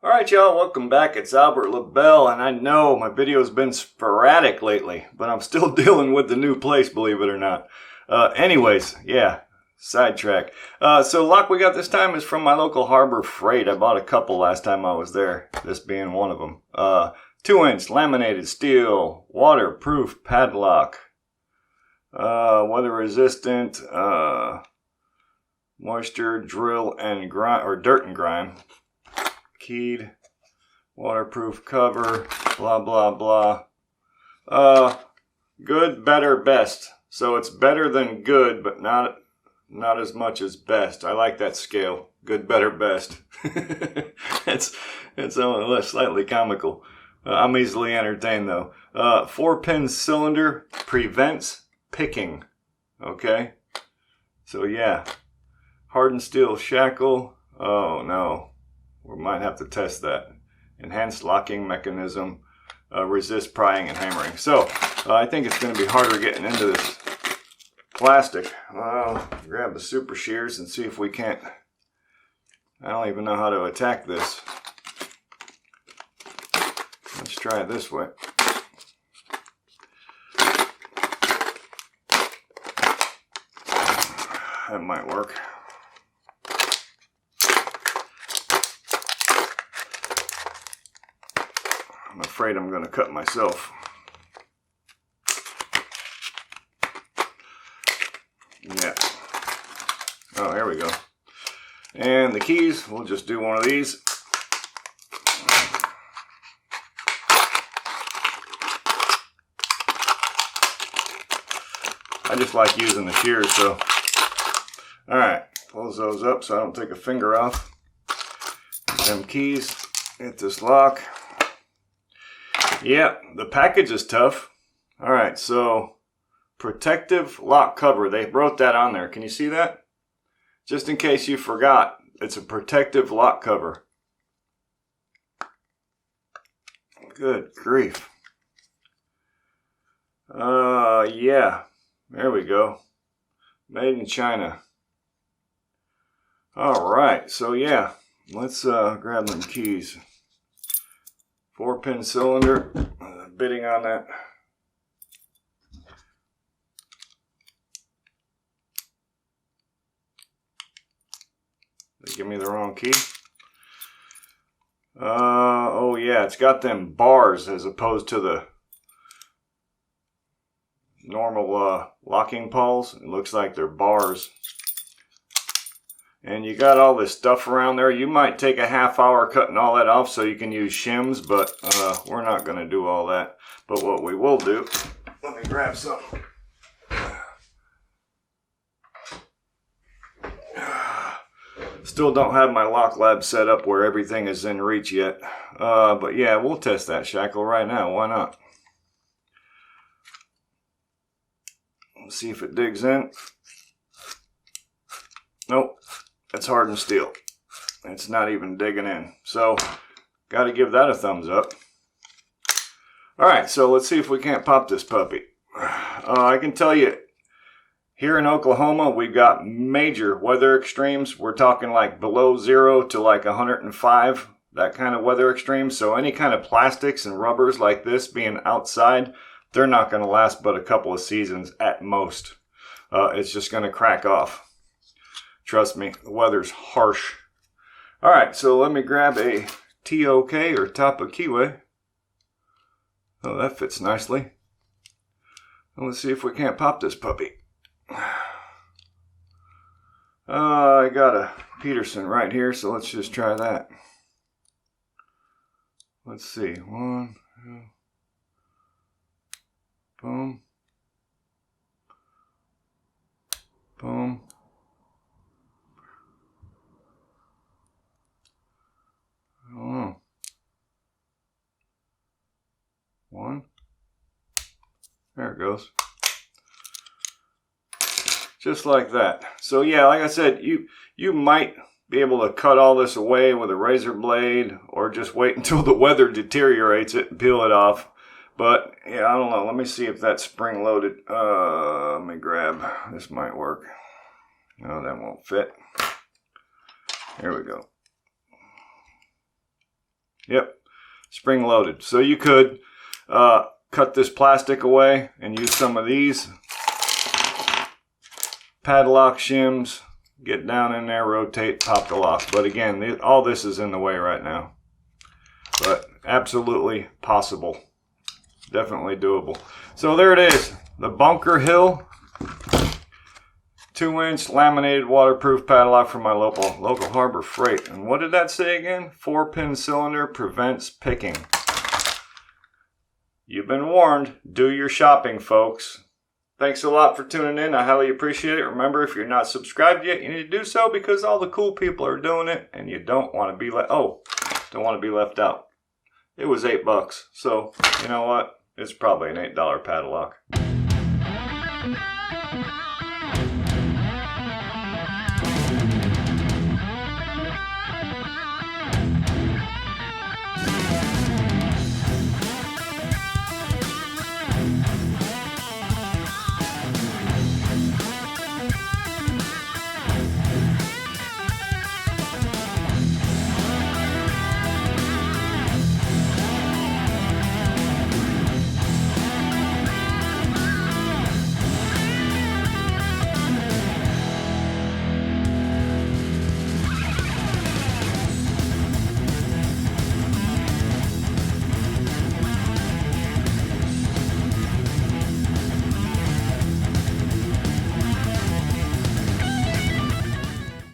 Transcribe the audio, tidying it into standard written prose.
Alright y'all, welcome back. It's Albert LaBelle, and I know my video's been sporadic lately, but I'm still dealing with the new place, believe it or not. Anyways, yeah, sidetrack. So lock we got this time is from my local Harbor Freight. I bought a couple last time I was there, this being one of them. 2-inch laminated steel, waterproof padlock, weather resistant, moisture, drill, and grime, or dirt and grime. Keyed, waterproof cover, blah blah blah. Good, better, best. So it's better than good, but not as much as best. I like that scale. Good, better, best. it's slightly comical. I'm easily entertained though. 4-pin cylinder prevents picking. Okay. So yeah, hardened steel shackle. Oh no. We might have to test that. Enhanced locking mechanism, resist prying and hammering. So, I think it's going to be harder getting into this plastic. Well, grab the super shears and see if we can't. I don't even know how to attack this. Let's try it this way. That might work. I'm afraid I'm going to cut myself. Yeah. Oh, here we go. And the keys, we'll just do one of these. I just like using the shears, so. Alright, close those up so I don't take a finger off. Get them keys, hit this lock. Yeah, the package is tough. Alright, so protective lock cover. They wrote that on there. Can you see that? Just in case you forgot, it's a protective lock cover. Good grief. Yeah, there we go. Made in China. Alright, so yeah, let's grab them keys. 4-pin cylinder, bitting on that. They give me the wrong key. Oh yeah, it's got them bars as opposed to the normal locking pawls. It looks like they're bars. And you got all this stuff around there. You might take a half hour cutting all that off so you can use shims, but we're not going to do all that. But what we will do, let me grab some. Still don't have my lock lab set up where everything is in reach yet. But yeah, we'll test that shackle right now. Why not? Let's see if it digs in. Nope. It's hardened steel. It's not even digging in. So, got to give that a thumbs up. Alright, so let's see if we can't pop this puppy. I can tell you, here in Oklahoma, we've got major weather extremes. We're talking like below 0 to like 105, that kind of weather extreme. So any kind of plastics and rubbers like this being outside, they're not going to last but a couple of seasons at most. It's just going to crack off. Trust me, the weather's harsh. Alright, so let me grab a TOK or Tapa Kiwi. Oh, that fits nicely. And let's see if we can't pop this puppy. I got a Peterson right here, so let's just try that. Let's see. 1, 2. Boom. Boom. Oh. 1. There it goes. Just like that. So yeah, like I said, you might be able to cut all this away with a razor blade or just wait until the weather deteriorates it and peel it off. But yeah, I don't know. Let me see if that's spring loaded. Let me grab, this might work. No, that won't fit. Here we go. Yep, spring loaded. So you could cut this plastic away and use some of these padlock shims, get down in there, rotate, pop the lock. But again, all this is in the way right now. But absolutely possible. Definitely doable. So there it is, the Bunker Hill 2-inch laminated waterproof padlock from my local Harbor Freight. And what did that say again? 4-pin cylinder prevents picking. You've been warned. Do your shopping, folks. Thanks a lot for tuning in. I highly appreciate it. Remember, if you're not subscribed yet, you need to do so because all the cool people are doing it, and you don't want to be don't want to be left out. It was $8, so you know what? It's probably an $8 padlock.